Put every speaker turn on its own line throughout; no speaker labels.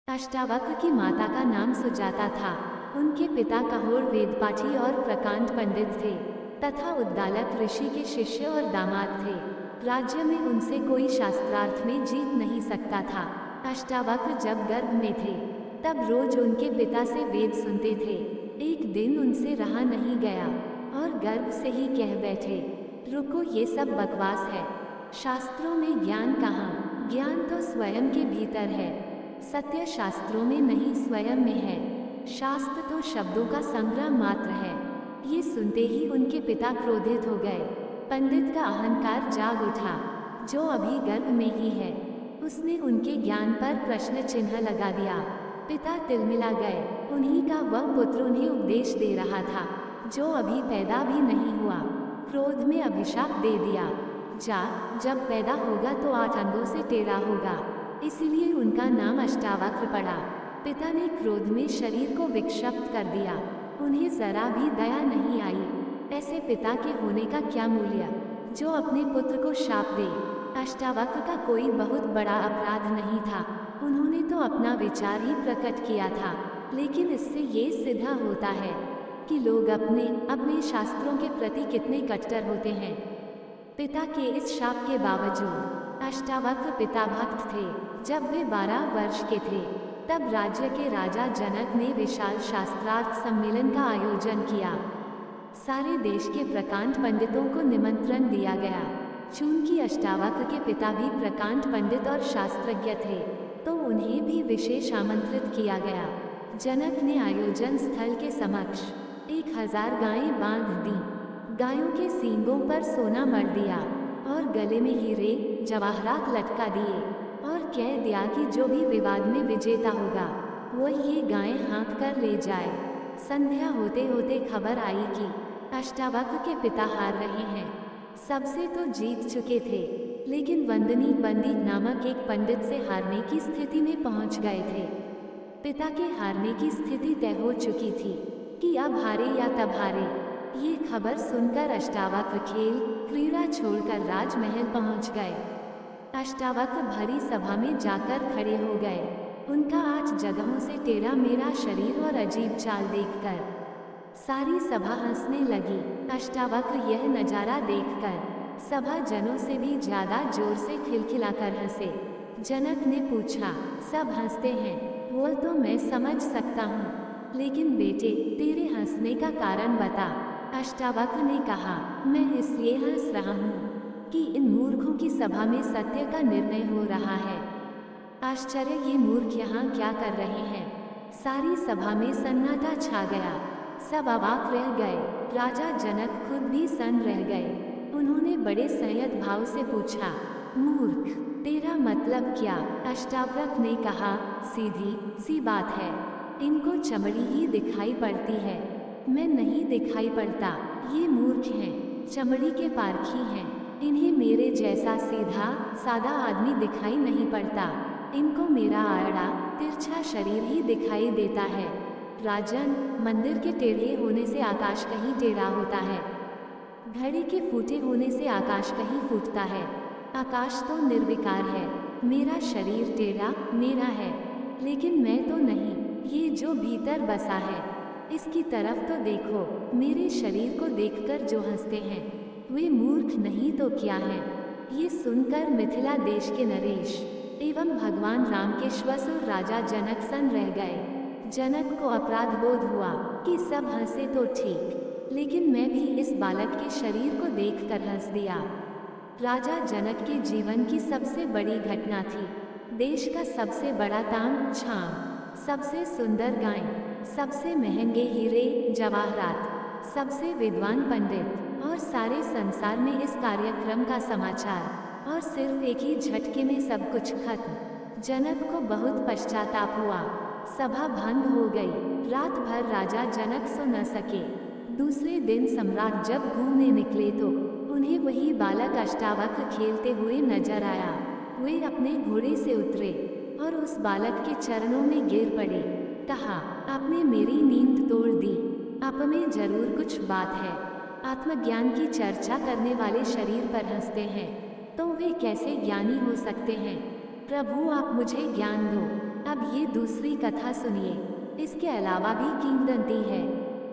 अष्टावक्र की माता का नाम सुजाता था। उनके पिता कठोर वेदपाठी और प्रकांड पंडित थे तथा उद्दालक ऋषि के शिष्य और दामाद थे। राज्य में उनसे कोई शास्त्रार्थ में जीत नहीं सकता था। अष्टावक्र जब गर्भ में थे तब रोज उनके पिता से वेद सुनते थे। एक दिन उनसे रहा नहीं गया और गर्भ से ही कह बैठे, रुको, ये सब बकवास है। शास्त्रों में ज्ञान कहाँ? ज्ञान तो स्वयं के भीतर है। सत्य शास्त्रों में नहीं, स्वयं में है। शास्त्र तो शब्दों का संग्रह मात्र है। ये सुनते ही उनके पिता क्रोधित हो गए। पंडित का अहंकार जाग उठा। जो अभी गर्भ में ही है, उसने उनके ज्ञान पर प्रश्न चिन्ह लगा दिया। पिता तिलमिला गए। उन्हीं का वह पुत्र उन्हें उपदेश दे रहा था जो अभी पैदा भी नहीं हुआ। क्रोध में अभिशाप दे दिया, जा, जब पैदा होगा तो 8 अंगों से टेढ़ा होगा। इसीलिए उनका नाम अष्टावक्र पड़ा। पिता ने क्रोध में शरीर को विक्षिप्त कर दिया। उन्हें जरा भी दया नहीं आई। ऐसे पिता के होने का क्या मूल्य जो अपने पुत्र को शाप दे। अष्टावक्र का कोई बहुत बड़ा अपराध नहीं था। उन्होंने तो अपना विचार ही प्रकट किया था, लेकिन इससे ये सिद्ध होता है कि लोग अपने शास्त्रों के प्रति कितने कट्टर होते हैं। पिता के इस शाप के बावजूद अष्टावक्र पिता भक्त थे। जब वे 12 वर्ष के थे तब राज्य के राजा जनक ने विशाल शास्त्रार्थ सम्मेलन का आयोजन किया। सारे देश के प्रकांड पंडितों को निमंत्रण दिया गया। चूंकि अष्टावक्र के पिता भी प्रकांड पंडित और शास्त्रज्ञ थे तो उन्हें भी विशेष आमंत्रित किया गया। जनक ने आयोजन स्थल के समक्ष 1000 गायें बांध दी, गायों के सींगों पर सोना मढ़ दिया और गले में हीरे जवाहरात लटका दिए और कह दिया कि जो भी विवाद में विजेता होगा वह ये गायें हाँक कर ले जाए। संध्या होते होते खबर आई कि अष्टावक्र के पिता हार रहे हैं। सबसे तो जीत चुके थे, लेकिन वंदनी बंदी नामक एक पंडित से हारने की स्थिति में पहुंच गए थे। पिता के हारने की स्थिति तय हो चुकी थी कि अब हारे या तब हारे। ये खबर सुनकर अष्टावक्र खेल क्रीड़ा छोड़कर राजमहल पहुंच गए। अष्टावक्र भरी सभा में जाकर खड़े हो गए। उनका 8 जगहों से टेढ़ा मेढ़ा शरीर और अजीब चाल देखकर सारी सभा हंसने लगी। अष्टावक्र यह नजारा देखकर सभा जनों से भी ज्यादा जोर से खिलखिलाकर हंसे। जनक ने पूछा, सब हंसते हैं, वो तो मैं समझ सकता हूँ, लेकिन बेटे तेरे हंसने का कारण बता। अष्टावक्र ने कहा, मैं इसलिए हंस रहा हूँ कि इन मूर्खों की सभा में सत्य का निर्णय हो रहा है। आश्चर्य, ये मूर्ख यहाँ क्या कर रहे हैं? सारी सभा में सन्नाटा छा गया। सब अवाक रह गए। राजा जनक खुद भी सन्न रह गए। उन्होंने बड़े संयत भाव से पूछा, मूर्ख, तेरा मतलब क्या? अष्टावक्र ने कहा, सीधी सी बात है, इनको चमड़ी ही दिखाई पड़ती है, मैं नहीं दिखाई पड़ता। ये मूर्ख हैं, चमड़ी के पारखी हैं। इन्हें मेरे जैसा सीधा सादा आदमी दिखाई नहीं पड़ता। इनको मेरा आड़ा तिरछा शरीर ही दिखाई देता है। राजन, मंदिर के टेढ़े होने से आकाश कहीं टेढ़ा होता है, घड़ी के फूटे होने से आकाश कहीं फूटता है। आकाश तो निर्विकार है, मेरा शरीर टेढ़ा मेरा है, लेकिन मैं तो नहीं। ये जो भीतर बसा है, इसकी तरफ तो देखो। मेरे शरीर को देखकर जो हंसते हैं वे मूर्ख नहीं तो क्या हैं? ये सुनकर मिथिला देश के नरेश एवं भगवान राम के श्वसुर राजा जनक सन्न रह गए। जनक को अपराध बोध हुआ कि सब हंसे तो ठीक, लेकिन मैं भी इस बालक के शरीर को देखकर हंस दिया। राजा जनक के जीवन की सबसे बड़ी घटना थी। देश का सबसे बड़ा ताम झाम, सबसे सुंदर गायें, सबसे महंगे हीरे जवाहरात, सबसे विद्वान पंडित और सारे संसार में इस कार्यक्रम का समाचार, और सिर्फ एक ही झटके में सब कुछ खत्म। जनक को बहुत पश्चाताप हुआ। सभा भंग हो गई। रात भर राजा जनक सो न सके। दूसरे दिन सम्राट जब घूमने निकले तो उन्हें वही बालक अष्टावक्र खेलते हुए नजर आया। वे अपने घोड़े से उतरे और उस बालक के चरणों में गिर पड़े। कहा, आपने मेरी नींद तोड़ दी, आप में जरूर कुछ बात है। आत्मज्ञान की चर्चा करने वाले शरीर पर हंसते हैं तो वे कैसे ज्ञानी हो सकते हैं? प्रभु, आप मुझे ज्ञान दो। अब ये दूसरी कथा सुनिए। इसके अलावा भी किंवदंती है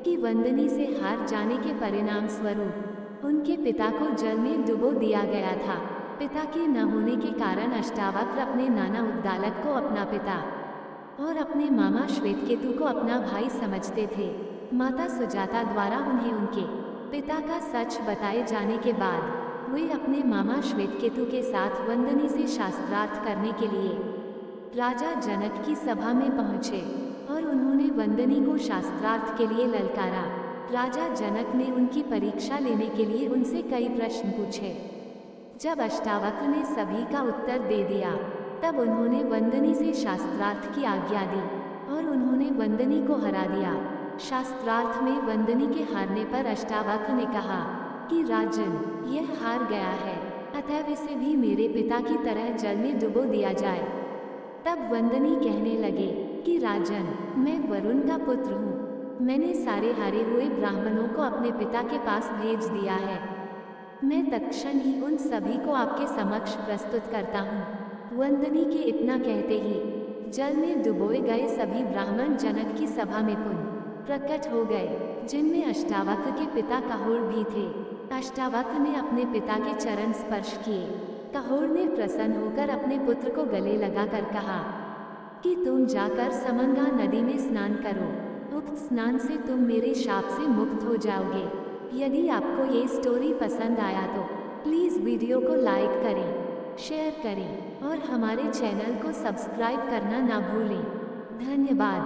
कि वंदनी से हार जाने के परिणाम स्वरूप उनके पिता को जल में डुबो दिया गया था। पिता के न होने के कारण अष्टावक्र अपने नाना उद्दालक को अपना पिता और अपने मामा श्वेतकेतु को अपना भाई समझते थे। माता सुजाता द्वारा उन्हें उनके पिता का सच बताए जाने के बाद वे अपने मामा श्वेतकेतु के साथ वंदनी से शास्त्रार्थ करने के लिए राजा जनक की सभा में पहुंचे और उन्होंने वंदनी को शास्त्रार्थ के लिए ललकारा। राजा जनक ने उनकी परीक्षा लेने के लिए उनसे कई प्रश्न पूछे। जब अष्टावक्र ने सभी का उत्तर दे दिया तब उन्होंने वंदनी से शास्त्रार्थ की आज्ञा दी और उन्होंने वंदनी को हरा दिया। शास्त्रार्थ में वंदनी के हारने पर अष्टावक्र ने कहा कि राजन, यह हार गया है, अतः इसे भी मेरे पिता की तरह जल में डुबो दिया जाए। तब वंदनी कहने लगे कि राजन, मैं वरुण का पुत्र हूँ। मैंने सारे हारे हुए ब्राह्मणों को अपने पिता के पास भेज दिया है। मैं तत्क्षण ही उन सभी को आपके समक्ष प्रस्तुत करता हूँ। वंदनी के इतना कहते ही जल में डुबोए गए सभी ब्राह्मण जनक की सभा में पुनः प्रकट हो गए, जिनमें अष्टावक्र के पिता कहोर भी थे। अष्टावक्र ने अपने पिता के चरण स्पर्श किए। कहोर ने प्रसन्न होकर अपने पुत्र को गले लगाकर कहा कि तुम जाकर समंगा नदी में स्नान करो। उक्त स्नान से तुम मेरे शाप से मुक्त हो जाओगे। यदि आपको ये स्टोरी पसंद आया तो प्लीज़ वीडियो को लाइक करें, शेयर करें और हमारे चैनल को सब्सक्राइब करना ना भूलें। धन्यवाद।